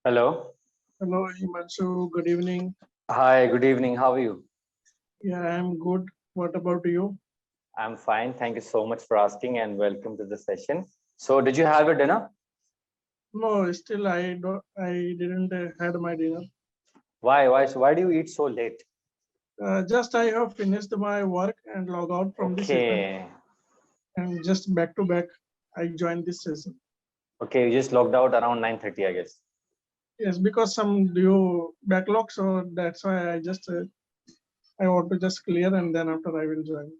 Hello. Hello, Himanshu. Good evening. Hi, good evening. How are you? Yeah, I'm good. What about you? I'm fine. Thank you so much for asking and welcome to the session. So, did you have your dinner? No, still I didn't had my dinner. Why do you eat so late? Just I have finished my work and log out from the session, Okay. and just back to back I joined this session. Okay, you just logged out around 9:30, I guess. Yes, because some due backlog, so that's why I want to just clear and then after I will join.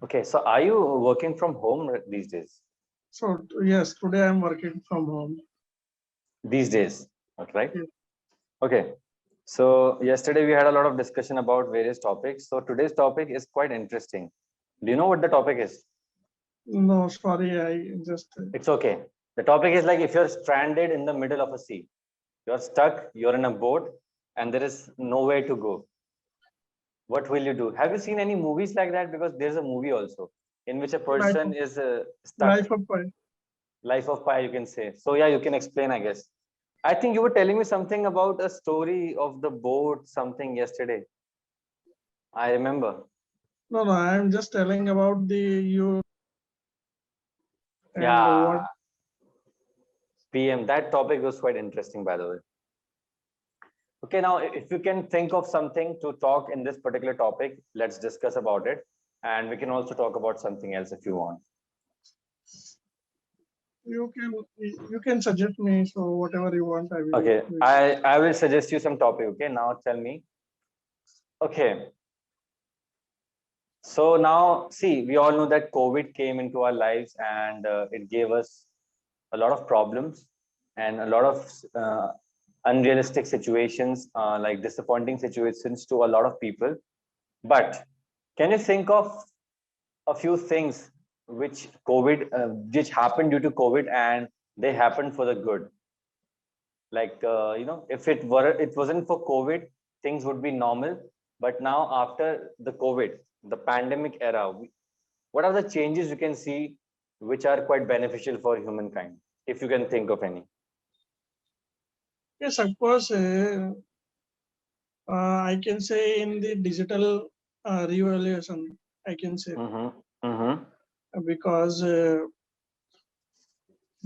Okay, so are you working from home these days? So yes, today I'm working from home. These days, okay, right? Yes. Okay. So, yesterday we had a lot of discussion about various topics. So, today's topic is quite interesting. Do you know what the topic is? No, sorry, I just It's okay. The topic is like if you're stranded in the middle of a sea. You're stuck, you're in a boat, and there is nowhere to go. What will you do? Have you seen any movies like that? Because there's a movie also in which a life person of is stuck. life of Pi. Life of Pi, you can say. So, yeah, you can explain, I guess. I think you were telling me something about a story of the boat, something yesterday. I remember. No, I'm just telling about the you and what. Yeah, PM. That topic was quite interesting, by the way. Okay, now if you can think of something to talk in this particular topic, let's discuss about it. And we can also talk about something else if you want. You can suggest me, so whatever you want I will Okay, do it. I will suggest you some topic. Okay, now tell me. Okay, so now see, we all know that COVID came into our lives and it gave us a lot of problems and a lot of unrealistic situations, like disappointing situations to a lot of people. But can you think of a few things which happened due to COVID and they happened for the good? Like if it wasn't for COVID, things would be normal. But now after the COVID, the pandemic era, what are the changes you can see which are quite beneficial for humankind, if you can think of any? Yes, of course. I can say in the digital revolution, I can say, Mm-hmm. Mm-hmm. because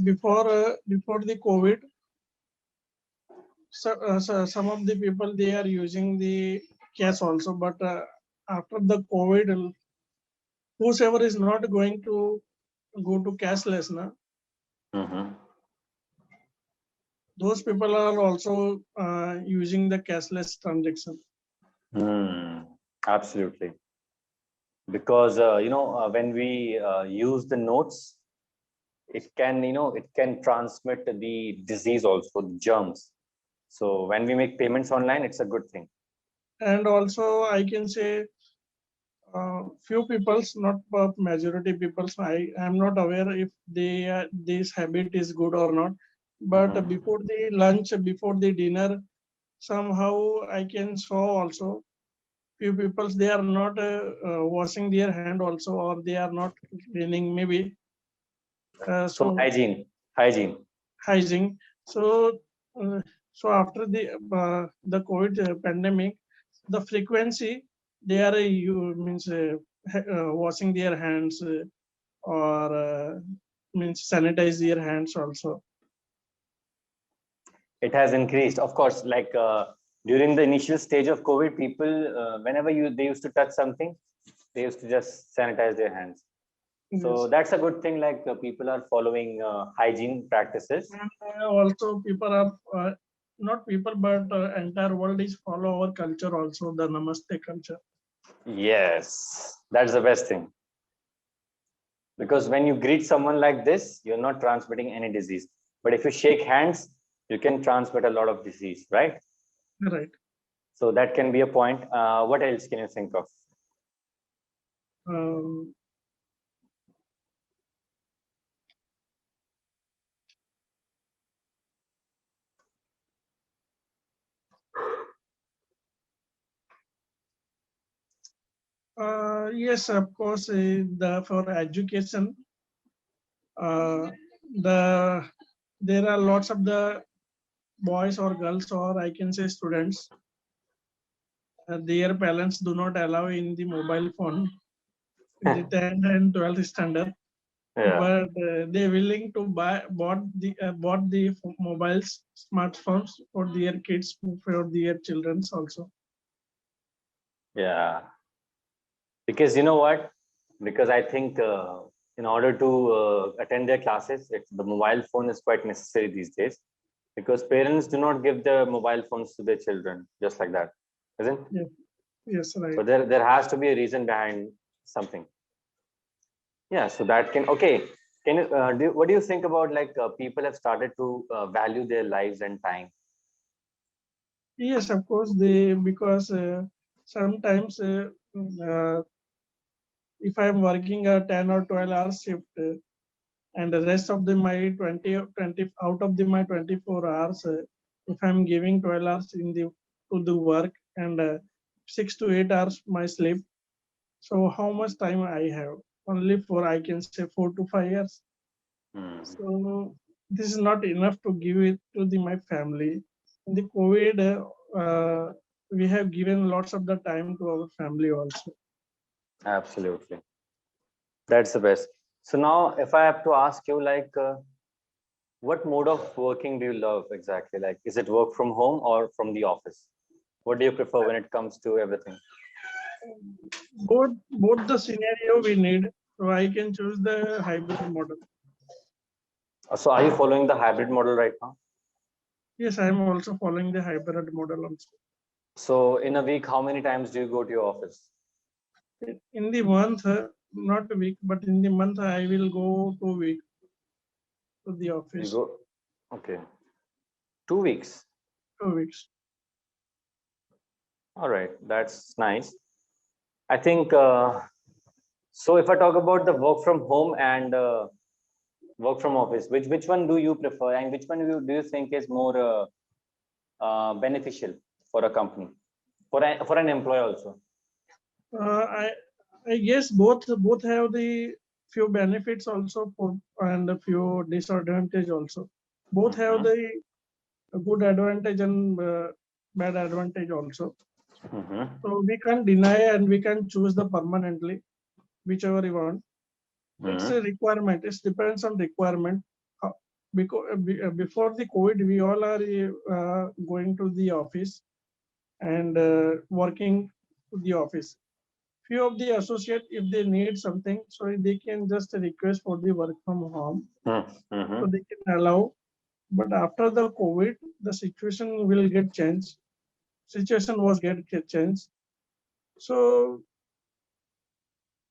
before the COVID, so some of the people they are using the cash also, but after the COVID, whosoever is not going to go to cashless, na, Mm-hmm. those people are also using the cashless transaction. Mm, absolutely. Because when we use the notes, it can transmit the disease also, the germs. So when we make payments online, it's a good thing. And also I can say few people's, not majority people's. I am not aware if this habit is good or not. But Mm-hmm. before the lunch, before the dinner, somehow I can saw also few people's they are not washing their hand also, or they are not cleaning maybe. So So hygiene. hygiene. So uh, so after the COVID pandemic, the frequency they are you means washing their hands or means sanitize their hands also. It has increased, of course. Like during the initial stage of COVID, people, whenever they used to touch something, they used to just sanitize their hands. So Yes. that's a good thing. Like people are following hygiene practices. And also people are not people but entire world is follow our culture also, the namaste culture. Yes, that's the best thing. Because when you greet someone like this, you're not transmitting any disease. But if you shake hands, you can transmit a lot of disease, right? Right. So that can be a point. What else can you think of? um, yes, of course, the for education, uh, the there are lots of the boys or girls, or I can say students, their parents do not allow in the mobile phone in the 10th and 12th standard, Yeah. but they're willing to bought the mobiles, smartphones for their kids, for their children also. Yeah. Because you know what? Because I think in order to attend their classes, the mobile phone is quite necessary these days. Because parents do not give their mobile phones to their children just like that, isn't? Yeah. Yes, right. So there has to be a reason behind something. Yeah. So that can okay. Can you what do you think about like people have started to value their lives and time? Yes, of course, they because sometimes uh, if I'm working a 10 or 12 hours shift, and the rest of the my 20 out of the my 24 hours, if I'm giving 12 hours in the to the work, and 6 to 8 hours my sleep, so how much time I have? Only for, I can say, 4 to 5 years. Hmm. So this is not enough to give it to the my family. In the COVID, we have given lots of the time to our family also. Absolutely. That's the best. So now, if I have to ask you, like, what mode of working do you love exactly? Like, is it work from home or from the office? What do you prefer when it comes to everything? Both the scenario we need, so I can choose the hybrid model. So, are you following the hybrid model right now? Yes, I am also following the hybrid model also. So, in a week, how many times do you go to your office? In the month, not a week, but in the month, I will go 2 week to the You office. go, okay, 2 weeks. 2 weeks. All right, that's nice. I think so. If I talk about the work from home and work from office, which one do you prefer, and which one do you think is more beneficial for a company, for an employee also? Uh, I I guess both have the few benefits also for, and a few disadvantage also. Both have Mm-hmm. the good advantage and bad advantage also. Mm-hmm. So we can't deny and we can choose the permanently whichever you want. It's a Mm-hmm. requirement. It depends on requirement. Because before the COVID, we all are going to the office and working to the office. Few of the associate, if they need something, so they can just request for the work from home, so Mm-hmm. they can allow. But after the COVID, the situation will get changed. Situation was get changed. So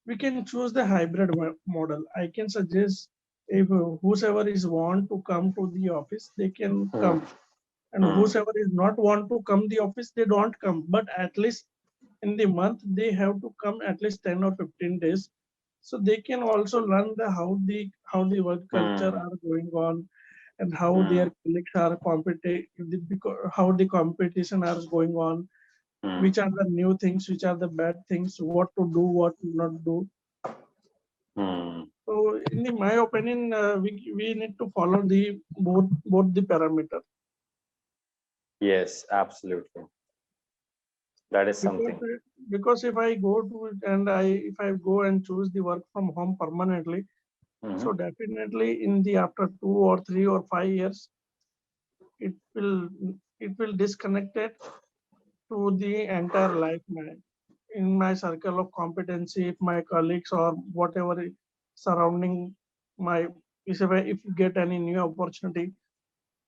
we can choose the hybrid model. I can suggest, if whosoever is want to come to the office, they can come, and Mm-hmm. whosoever is not want to come the office, they don't come. But at least in the month, they have to come at least 10 or 15 days, so they can also learn the how the work culture Mm-hmm. are going on, and how Mm-hmm. their colleagues are how the competition are going on, which are the new things, which are the bad things, what to do, what to not do. Mm-hmm. So, in my opinion, we need to follow the both the parameter. Yes, absolutely. That is because something. because if I go to it and if I go and choose the work from home permanently, so Mm-hmm. definitely in the after 2 or 3 or 5 years, it will it will disconnect it to the entire life, in my circle of competency, if my colleagues or whatever surrounding my, if you get any new opportunity,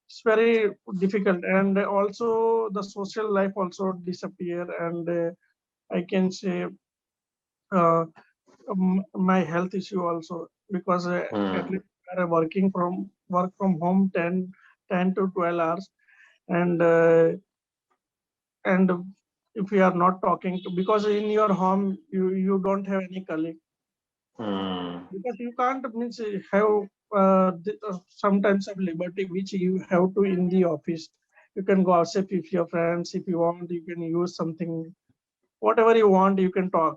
it's very difficult, and also the social life also disappear, and I can say my health issue also, because at Mm-hmm. least we are work from home 10 to 12 hours, and if we are not talking to, because in your home you don't have any colleague, Mm-hmm. because you can't means have sometimes of liberty which you have to in the office. You can go outside with your friends if you want, you can use something, whatever you want you can talk,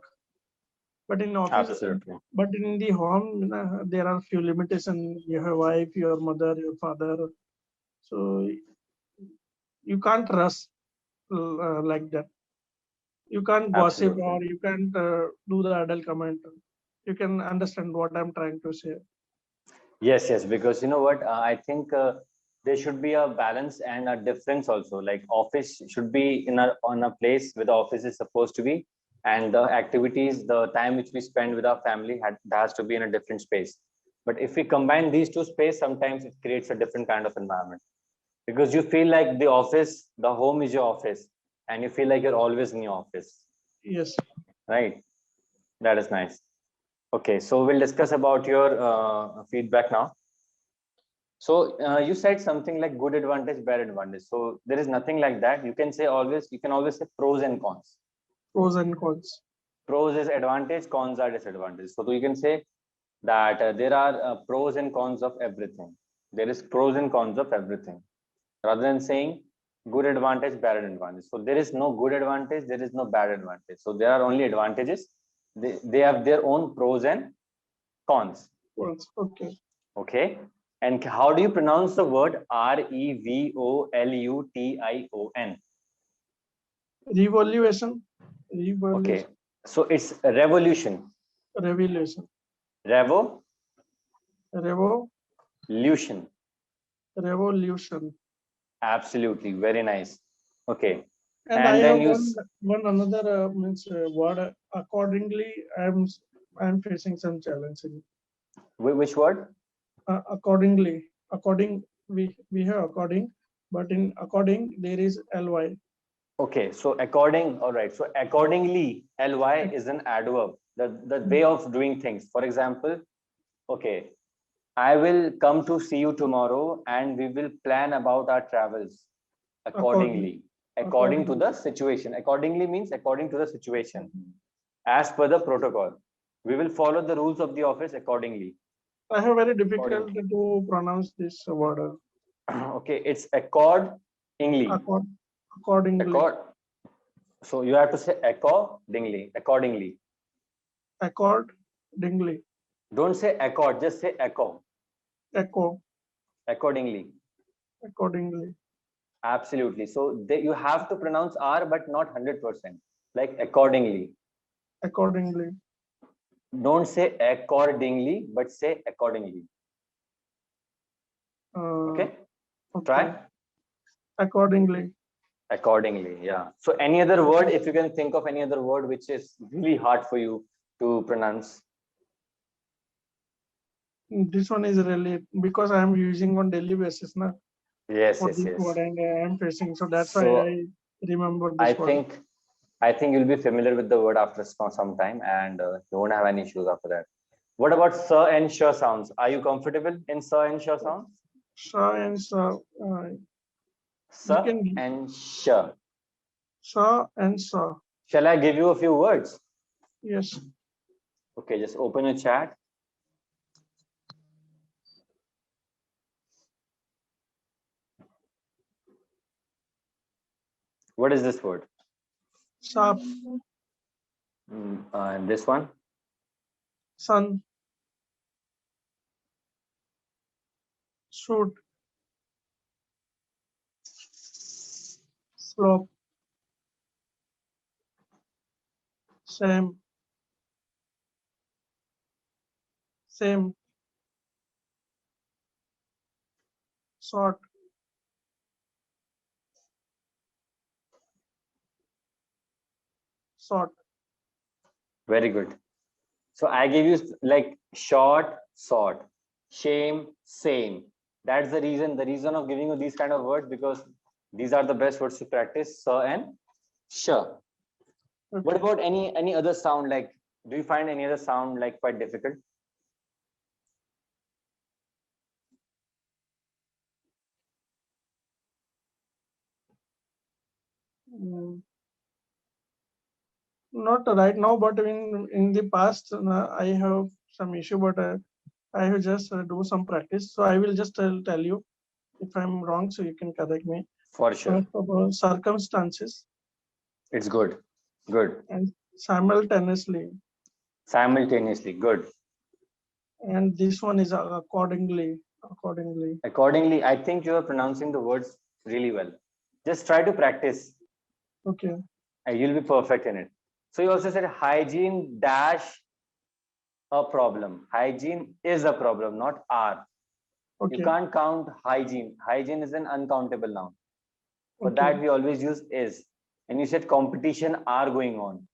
but in office, Absolutely. but in the home, there are few limitations. You have wife, your mother, your father, so you can't rush like that. You can't gossip Absolutely. or you can't do the adult comment. You can understand what I'm trying to say. Yes, yes, because you know what, I think there should be a balance and a difference also. Like office should be in a on a place where the office is supposed to be, and the activities, the time which we spend with our family has to be in a different space. But if we combine these two spaces, sometimes it creates a different kind of environment because you feel like the office, the home is your office, and you feel like you're always in your office, Yes. right? That is nice. Okay, so we'll discuss about your feedback now. So you said something like good advantage, bad advantage. So there is nothing like that. You can say always, you can always say pros and cons. Pros and cons. Pros is advantage, cons are disadvantage. So you can say that there are pros and cons of everything. There is pros and cons of everything. Rather than saying good advantage, bad advantage. So there is no good advantage, there is no bad advantage. So there are only advantages. They have their own pros and cons. Cons. Okay. Okay. And how do you pronounce the word Revolution? Revolution. Okay. Revolution. So it's revolution. Revolution. Revolution. Revo. Revolution. Absolutely. Very nice. Okay. And I And then have you, one another means word. Accordingly, I'm facing some challenge in which word? accordingly. According we have according, but in according there is ly. Okay. So according, all right. So accordingly, ly is an adverb, the way of doing things. For example, okay, I will come to see you tomorrow and we will plan about our travels According. accordingly, according to Accordingly. the situation. Accordingly means according to the situation, as per the protocol. We will follow the rules of the office accordingly. I have very According. difficult to pronounce this word. Okay, it's accordingly. Accord, accordingly. Accord. So you have to say accordingly. Accordingly. Accordingly. Don't say accord, just say echo. Echo. Accordingly. Accordingly. Absolutely. So you have to pronounce R, but not 100%. Like accordingly. Accordingly. Don't say accordingly, but say accordingly. Okay. Okay. Try. Accordingly. Accordingly. Yeah. So any other word, if you can think of any other word which is really hard for you to pronounce. This one is really because I am using on daily basis now Yes, for yes, this yes. word and I am facing. So that's why So I remember I this word. think I think you'll be familiar with the word after some time, and you won't have any issues after that. What about sir and sure sounds? Are you comfortable in sir and sure sounds? Sa and sa. We Sir can and sure. sa and sa. Shall I give you a few words? Yes. Okay, just open your chat. What is this word? Sap. And this one? Sun. Shoot. Slope. Same. Same. Sort. Sort. Very good. So I give you like short, sort, shame, same. That's the reason. The reason of giving you these kind of words because these are the best words to practice. Sir and sure. What Okay. about any other sound? Like, do you find any other sound like quite difficult? Mm, not right now, but in the past, I have some issue, but I have just do some practice. So I will just tell you if I'm wrong, so you can correct me. For sure. First of all, circumstances It's good. Good. and simultaneously, Simultaneously. Good. and this one is accordingly. Accordingly. Accordingly, I think you are pronouncing the words really well. Just try to practice. Okay. And you'll be perfect in it. So you also said hygiene dash a problem. Hygiene is a problem, not are. You Okay. can't count hygiene. Hygiene is an uncountable noun. For Okay. that, we always use is. And you said competition are going on.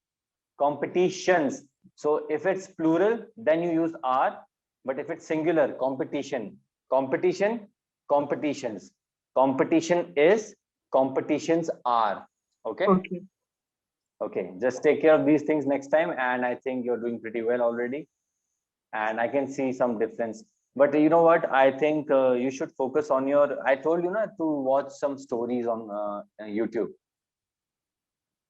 Competitions. So if it's plural, then you use are. But if it's singular, competition. Competition, competitions. Competition is, competitions are. Okay. Okay. Okay. Just take care of these things next time. And I think you're doing pretty well already. And I can see some difference. But you know what? I think you should focus on your. I told you to watch some stories on YouTube,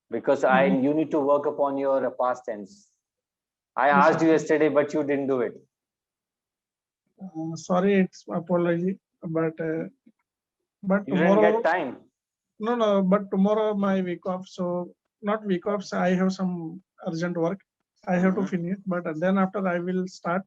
because you need to work upon your past tense. I Yes, asked you yesterday, but you didn't do it. sorry, it's apology, but You didn't tomorrow. get time. No, but tomorrow my week off. So not week off. So I have some urgent work. I have to finish, but then after I will start.